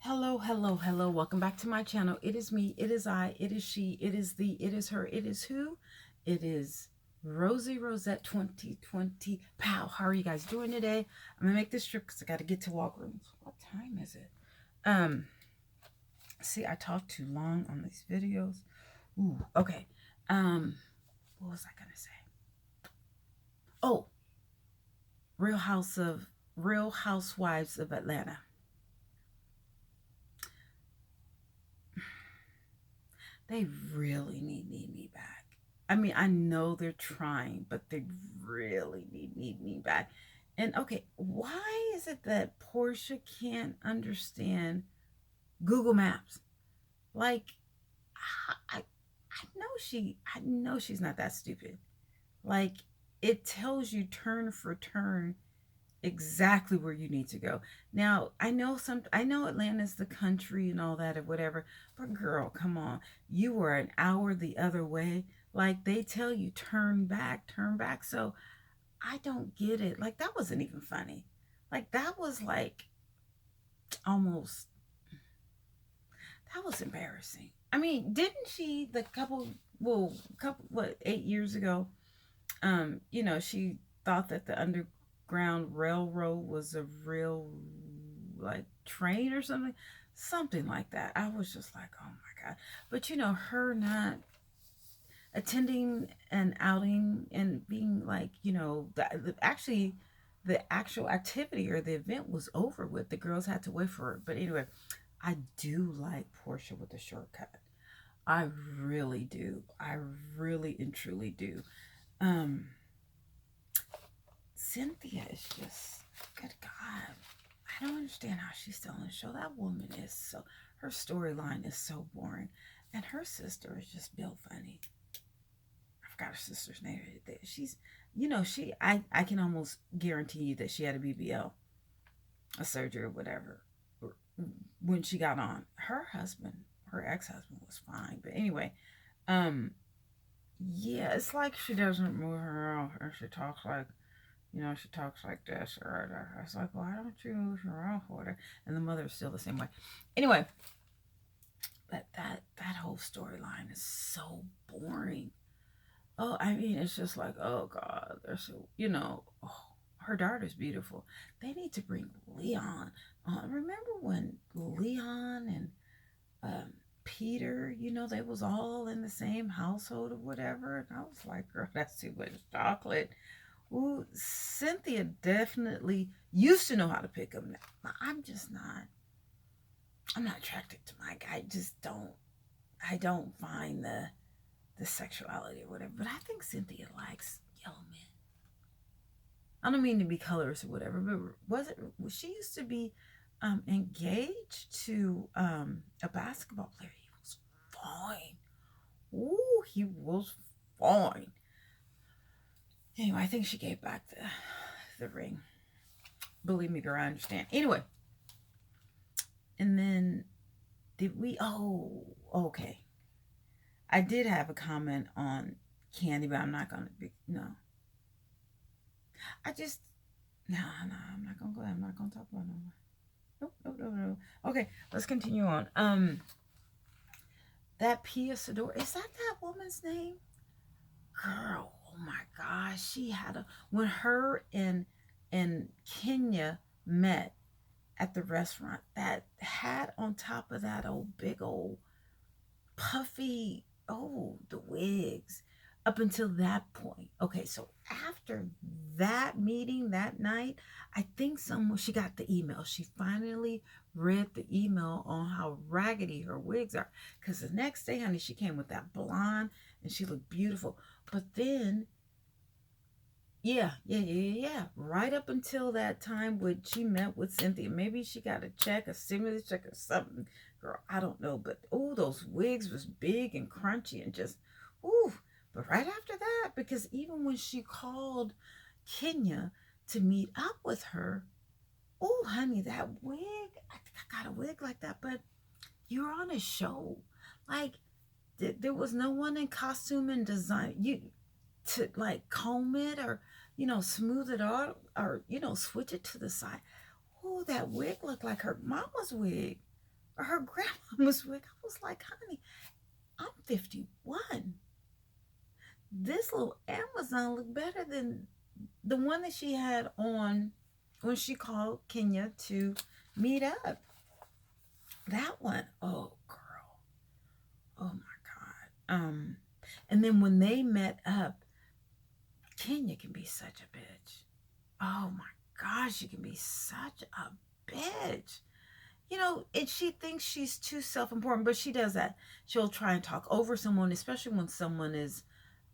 Hello, hello, hello. Welcome back to my channel. It is me, it is I, it is she, it is thee, it is her, it is who? It is Rosie Rosette 2020. Pow, how are you guys doing today? I'm gonna make this trip because I gotta get to Walgreens. What time is it? See, I talk too long on these videos. Ooh, okay. What was I gonna say? Oh, Real Housewives of Atlanta. They really need me back. I mean, I know they're trying, but they really need me back. And okay, why is it that Portia can't understand Google Maps? Like, I know she's not that stupid. Like, it tells you turn for turn exactly where you need to go. Now, I know Atlanta's the country and all that or whatever, but girl, come on. You were an hour the other way. Like they tell you turn back, turn back. So I don't get it. Like that wasn't even funny. Like that was like almost that was embarrassing. I mean, didn't she couple what 8 years ago, she thought that the underground railroad was a real like train or something like that. I was just like, oh my god. But her not attending an outing and being like, the actual activity or the event was over with. The girls had to wait for it. But anyway, I do like Portia with the shortcut. I really do. I really and truly do. Um, Cynthia is just, good God. I don't understand how she's still on the show. That woman is so, her storyline is so boring. And her sister is just built funny. I forgot her sister's name. She's, I can almost guarantee you that she had a BBL, a surgery or whatever, when she got on. Her ex-husband was fine. But anyway, um, yeah, it's like she doesn't move her mouth and she talks like, she talks like this or that. I was like, why don't you move your mouth with her? And the mother is still the same way. Anyway, but that whole storyline is so boring. Oh, I mean, it's just like, oh God, they're so, oh, her daughter's beautiful. They need to bring Leon on. Remember when Leon and Peter, they was all in the same household or whatever? And I was like, girl, that's too much chocolate. Ooh, Cynthia definitely used to know how to pick them. Now, I'm not attracted to Mike. I don't find the sexuality or whatever. But I think Cynthia likes yellow men. I don't mean to be colorist or whatever, but she used to be engaged to a basketball player. He was fine. Ooh, he was fine. Anyway, I think she gave back the ring. Believe me, girl, I understand. Anyway, and then did we? Oh, okay. I did have a comment on Candy, but I'm not gonna be no. I just no, I'm not gonna go there. I'm not gonna talk about no more. Nope. Okay, let's continue on. That Pia Sador, is that woman's name? Girl, oh my gosh, she had a when her and Kenya met at the restaurant. That hat on top of that old big old puffy, oh, the wigs up until that point. Okay, so after that meeting that night, I think she got the email. She finally read the email on how raggedy her wigs are. Because the next day, honey, she came with that blonde and she looked beautiful. But then, yeah. Right up until that time when she met with Cynthia, maybe she got a check, a stimulus check or something. Girl, I don't know. But, oh, those wigs was big and crunchy and just, ooh. But right after that, because even when she called Kenya to meet up with her, oh, honey, that wig, I think I got a wig like that. But you're on a show. Like, there was no one in costume and design. You to like comb it or smooth it out or switch it to the side. Oh, that wig looked like her mama's wig. or her grandmama's wig. I was like, honey, I'm 51. This little Amazon looked better than the one that she had on when she called Kenya to meet up. That one, oh girl, oh my God. And then when they met up, Kenya can be such a bitch. Oh my gosh, she can be such a bitch. You know, and she thinks she's too self-important, but she does that. She'll try and talk over someone, especially when someone is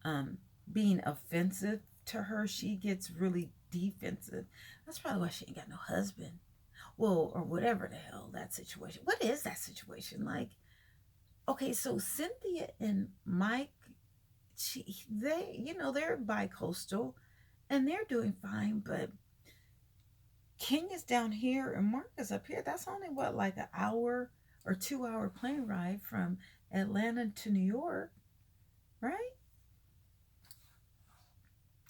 um, being offensive to her. She gets really defensive. That's probably why she ain't got no husband. Well, or whatever the hell that situation. What is that situation like? Okay, so Cynthia and Mike, they're bi-coastal and they're doing fine, but Kenya's down here and Mark is up here. That's only what, like an hour or 2 hour plane ride from Atlanta to New York, right?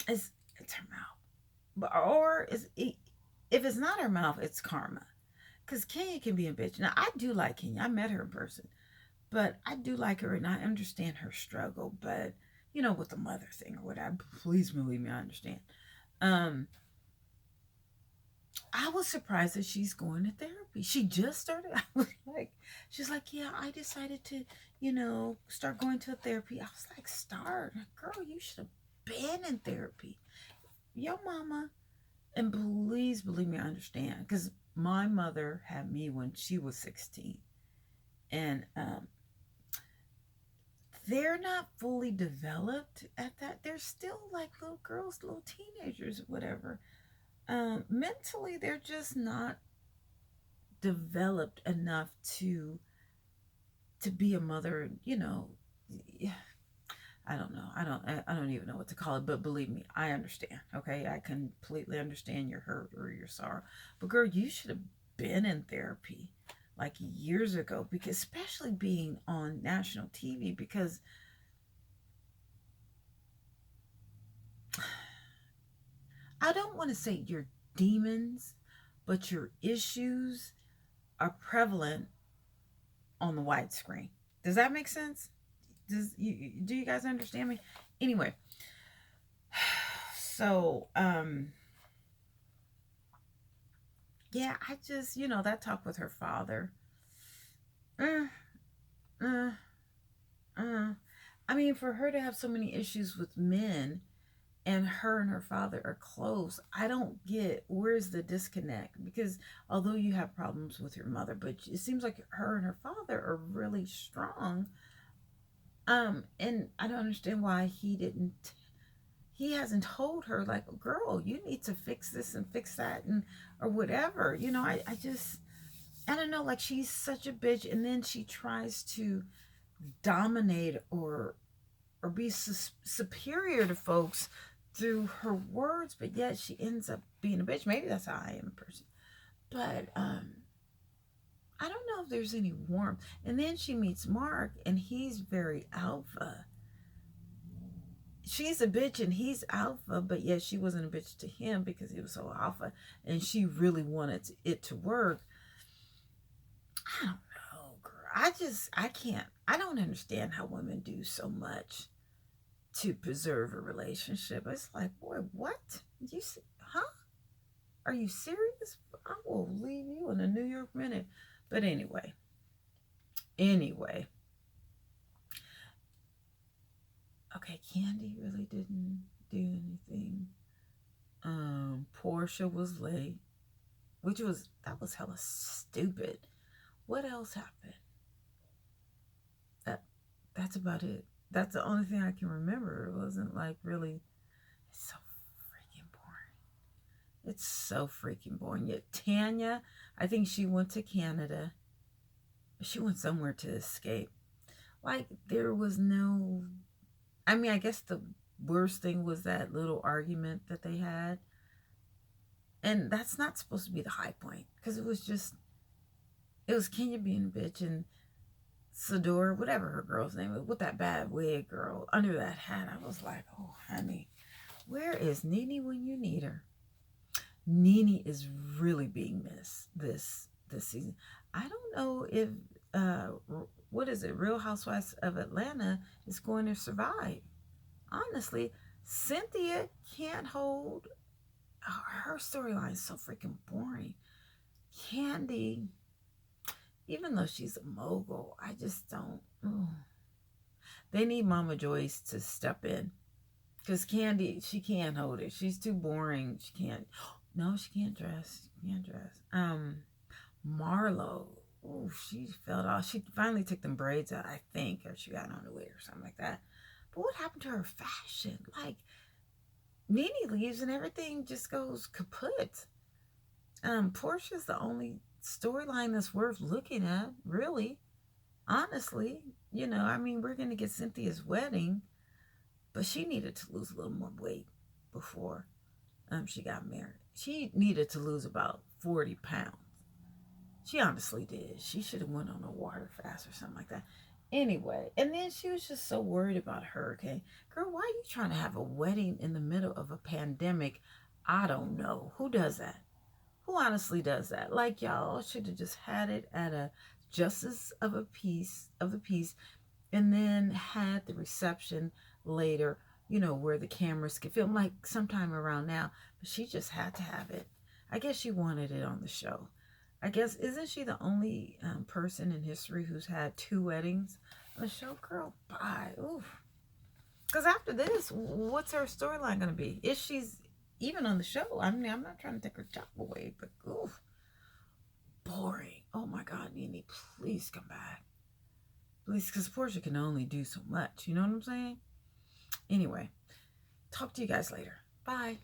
It's her mouth, but or if it's not her mouth, it's karma. Because Kenya can be a bitch. Now I do like Kenya. I met her in person, but I do like her and I understand her struggle. But with the mother thing or whatever, please believe me, I understand. Um, I was surprised that she's going to therapy. She just started. I was like, she's like, yeah, I decided to, start going to therapy. I was like, start, girl, you should have been in therapy. Your mama, and please believe me, I understand, because my mother had me when she was 16, and they're not fully developed at that. They're still like little girls, little teenagers, whatever. Mentally, they're just not developed enough to be a mother. I don't know. I don't even know what to call it. But believe me, I understand. Okay, I completely understand your hurt or your sorrow. But girl, you should have been in therapy like years ago, because especially being on national TV, because I don't want to say your demons, but your issues are prevalent on the widescreen. Does that make sense? Do you guys understand me? Anyway, so yeah, I just that talk with her father. Uh, uh, I mean, for her to have so many issues with men, and her and her father are close, I don't get where's the disconnect. Because although you have problems with your mother, but it seems like her and her father are really strong. And I don't understand why he hasn't told her, like, girl, you need to fix this and fix that, and or whatever. I don't know, like, she's such a bitch, and then she tries to dominate or be superior to folks through her words, but yet she ends up being a bitch. Maybe that's how I am a person. But I don't know if there's any warmth. And then she meets Mark, and he's very alpha. She's a bitch and he's alpha, but yet she wasn't a bitch to him because he was so alpha, and she really wanted it to work. I don't know, girl. I can't. I don't understand how women do so much to preserve a relationship. It's like, boy, what? Huh? Are you serious? I will leave you in a New York minute. But anyway. Okay, Candy really didn't do anything. Portia was late, that was hella stupid. What else happened? That's about it. That's the only thing I can remember. It wasn't like really. It's so freaking boring. It's so freaking boring. Yet Tanya, I think she went to Canada. She went somewhere to escape. Like, there was no. I mean, I guess the worst thing was that little argument that they had. And that's not supposed to be the high point, because it was Kenya being a bitch, and Sador, whatever her girl's name was, with that bad wig, girl, under that hat. I was like, oh, honey, where is Nene when you need her? Nene is really being missed this season. I don't know if what is it, Real Housewives of Atlanta is going to survive. Honestly, Cynthia can't hold her storyline is so freaking boring. Candy, even though she's a mogul, I just don't. They need Mama Joyce to step in because Candy, she can't hold it. She's too boring. She can't. No, she can't dress. She can't dress. Marlo. Oh, she fell off. She finally took them braids out, I think, or she got on the wig or something like that. But what happened to her fashion? Like, Nene leaves and everything just goes kaput. Portia's the only storyline that's worth looking at, really. Honestly, I mean, we're gonna get Cynthia's wedding, but she needed to lose a little more weight before she got married. She needed to lose about 40 pounds. She honestly did. She should have went on a water fast or something like that. Anyway, and then she was just so worried about a hurricane. Girl, why are you trying to have a wedding in the middle of a pandemic? I don't know. Who does that? Who honestly does that? Like, y'all should have just had it at a justice of the peace, and then had the reception later, where the cameras could film, like sometime around now. But she just had to have it. I guess she wanted it on the show. I guess, isn't she the only person in history who's had 2 weddings on the show? Girl, bye. Oof. Because after this, what's her storyline going to be? If she's even on the show, I mean, I'm not trying to take her job away, but oof, boring. Oh my God, Nene, please come back. Please, because Portia can only do so much. You know what I'm saying? Anyway, talk to you guys later. Bye.